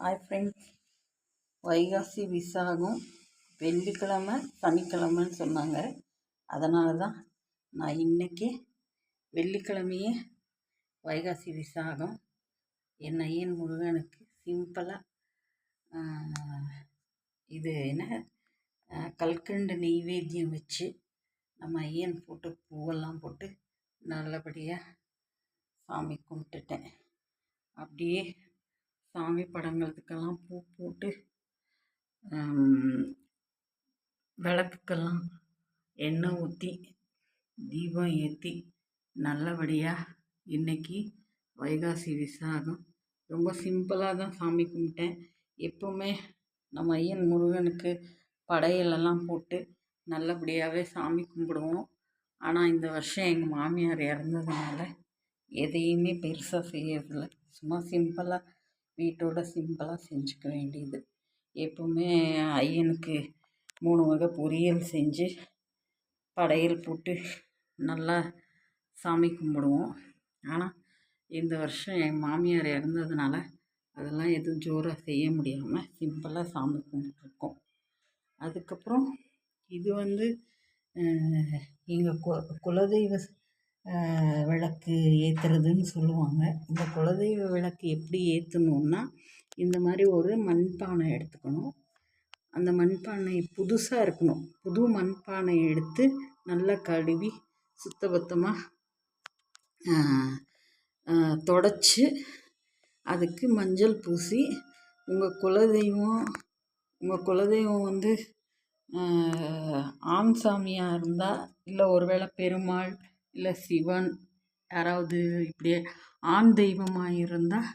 Hi friends, Vaikasi Visakam வெள்ளிக்கிழமை சனிக்கிழமைன்னு சொன்னாங்க. அதனால தான் நான் இன்றைக்கி வெள்ளிக்கிழமையே வைகாசி விசாகம் என் ஐயன் முருகனுக்கு சிம்பிளாக இது கல்கண்டு நெய்வேத்தியம் வச்சு நம்ம ஐயன் போட்டு பூவெல்லாம் போட்டு நல்லபடியாக சாமி கும்பிட்டுட்டேன். அப்படியே சாமி படங்களுக்கெல்லாம் பூ போட்டு விளக்குக்கெல்லாம் எண்ணெய் ஊற்றி தீபம் ஏற்றி நல்லபடியாக இன்றைக்கி வைகாசி விசாகம் ரொம்ப சிம்பிளாக தான் சாமி கும்பிட்டேன். எப்போவுமே நம்ம ஐயன் முருகனுக்கு படையலெல்லாம் போட்டு நல்லபடியாகவே சாமி கும்பிடுவோம். ஆனால் இந்த வருஷம் எங்கள் மாமியார் இறந்ததுனால எதையுமே பெருசாக செய்யறதில்ல. சும்மா சிம்பிளாக வீட்டோட சிம்பிளாக செஞ்சுக்க வேண்டியது. எப்போவுமே ஐயனுக்கு 3 வகை பொரியல் செஞ்சு படையல் போட்டு நல்லா சாமி கும்பிடுவோம். ஆனால் இந்த வருஷம் என் மாமியார் இறந்ததுனால அதெல்லாம் எதுவும் ஜோராக செய்ய முடியாமல் சிம்பிளாக சாமி கும்பிட்ருக்கோம். அதுக்கப்புறம் இது எங்கள் குலதெய்வ விளக்கு ஏற்றுறதுன்னு சொல்லுவாங்க. இந்த குலதெய்வ விளக்கு எப்படி ஏற்றணுன்னா, இந்த மாதிரி ஒரு மண்பானை எடுத்துக்கணும். அந்த மண்பானை புதுசாக இருக்கணும். புது மண்பானை எடுத்து நல்லா கழுவி சுத்தபத்தமாக தொடச்சி அதுக்கு மஞ்சள் பூசி உங்கள் குலதெய்வம் ஆண் சாமியாக இருந்தால், இல்லை ஒருவேளை பெருமாள் இல்லை சிவன் யாராவது இப்படியே ஆண் தெய்வமாக இருந்தால்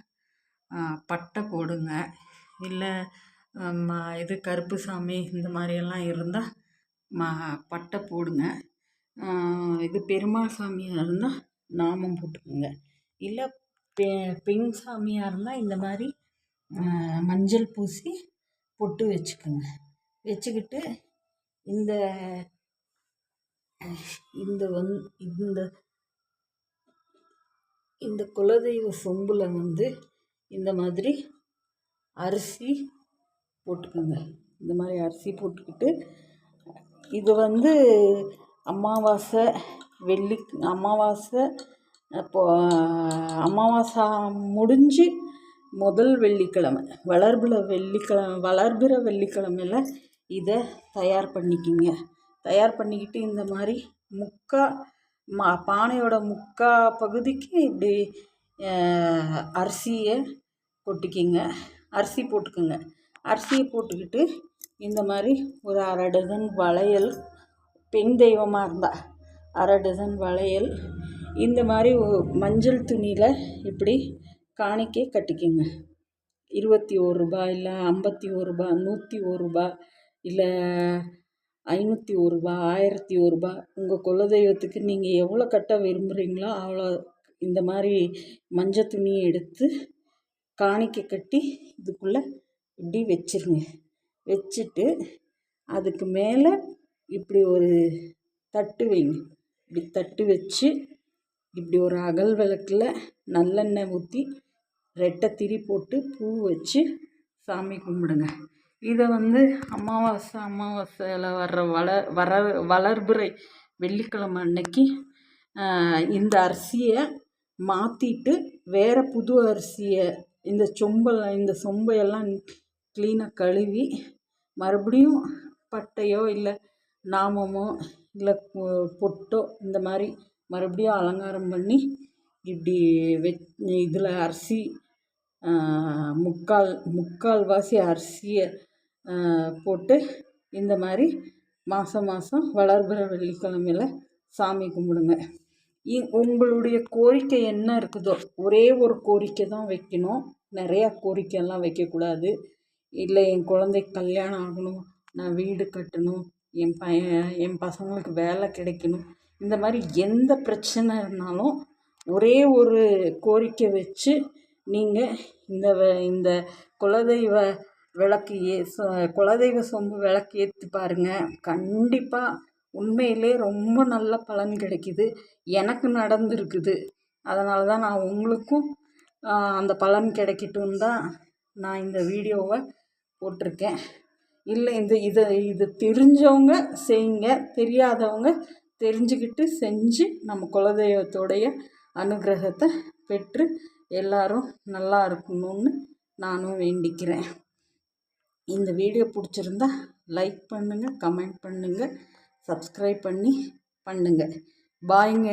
பட்டை போடுங்க. இல்லை இது கருப்பு சாமி இந்த மாதிரியெல்லாம் இருந்தால் பட்டை போடுங்க. இது பெருமாள் சாமியாக இருந்தால் நாமம் போட்டுக்குங்க. இல்லை பெண் சாமியாக இருந்தால் இந்த மாதிரி மஞ்சள் பூசி பொட்டு வச்சுக்கோங்க. வச்சுக்கிட்டு இந்த இந்த இந்த இந்த குலதெய்வ சொம்பில் இந்த மாதிரி அரிசி போட்டுக்கோங்க. இந்த மாதிரி அரிசி போட்டுக்கிட்டு இது அமாவாசை அமாவாசை முடிஞ்சு முதல் வெள்ளிக்கிழமை வளர்பிற வெள்ளிக்கிழமையில் இதை தயார் பண்ணிக்கிங்க. தயார் பண்ணிக்கிட்டு இந்த மாதிரி பானையோட பகுதிக்கு இப்படி அரிசியை கொட்டிக்கிங்க. அரிசி போட்டுக்குங்க. அரிசியை போட்டுக்கிட்டு இந்த மாதிரி ஒரு 1/2 டஜன் வளையல், பெண் தெய்வமாக இருந்தால் 1/2 டஜன் வளையல் இந்த மாதிரி மஞ்சள் துணியில் இப்படி காணிக்கை கட்டிக்கிங்க. 21 ரூபாய், இல்லை 51 ரூபாய், 101 ரூபாய், இல்லை 501 ரூபாய், 1001 ரூபாய், உங்கள் குலதெய்வத்துக்கு நீங்கள் எவ்வளோ கட்ட விரும்புகிறீங்களோ அவ்வளோ இந்த மாதிரி மஞ்சள் துணியை எடுத்து காணிக்கை கட்டி இதுக்குள்ளே இப்படி வச்சிருங்க. வச்சுட்டு அதுக்கு மேலே இப்படி ஒரு தட்டு வைங்க. இப்படி தட்டு வச்சு இப்படி ஒரு அகல் விளக்கில் நல்லெண்ணெய் ஊற்றி ரெட்டை திரி போட்டு பூ வச்சு சாமி கும்பிடுங்க. இதை அமாவாசையில் வளர்பிறை வெள்ளிக்கிழமை அன்னைக்கு இந்த அரிசியை மாற்றிட்டு வேறு புது அரிசியை இந்த சொம்பையெல்லாம் க்ளீனாக கழுவி மறுபடியும் பட்டையோ இல்லை நாமமோ இல்லை பொட்டோ இந்த மாதிரி மறுபடியும் அலங்காரம் பண்ணி இப்படி இதில் அரிசி முக்கால்வாசி அரிசியை போட்டு இந்த மாதிரி மாதம் வளர்பிற வெள்ளிக்கிழமையில் சாமி கும்பிடுங்க. உங்களுடைய கோரிக்கை என்ன இருக்குதோ ஒரே ஒரு கோரிக்கை தான் வைக்கணும். நிறையா கோரிக்கையெல்லாம் வைக்கக்கூடாது. இல்லை என் குழந்தைக்கு கல்யாணம் ஆகணும், நான் வீடு கட்டணும், என் பசங்களுக்கு வேலை கிடைக்கணும், இந்த மாதிரி எந்த பிரச்சனை இருந்தாலும் ஒரே ஒரு கோரிக்கை வச்சு நீங்கள் இந்த குலதெய்வ விளக்கு குலதெய்வ சொம்பு விளக்கு ஏற்றி பாருங்கள். கண்டிப்பாக உண்மையிலே ரொம்ப நல்ல பலன் கிடைக்கிது. எனக்கு நடந்துருக்குது. அதனால தான் நான் உங்களுக்கும் அந்த பலன் கிடைக்கட்டும் தான் நான் இந்த வீடியோவை போட்டிருக்கேன். இல்லை இது தெரிஞ்சவங்க செய்யுங்க, தெரியாதவங்க தெரிஞ்சுக்கிட்டு செஞ்சு நம்ம குலதெய்வத்தோடைய அனுகிரகத்தை பெற்று எல்லாரும் நல்லா இருக்கணும்னு நானும் வேண்டிக்கிறேன். இந்த வீடியோ பிடிச்சிருந்தா லைக் பண்ணுங்கள், கமெண்ட் பண்ணுங்கள், சப்ஸ்கிரைப் பண்ணுங்கள். பாய்ங்க.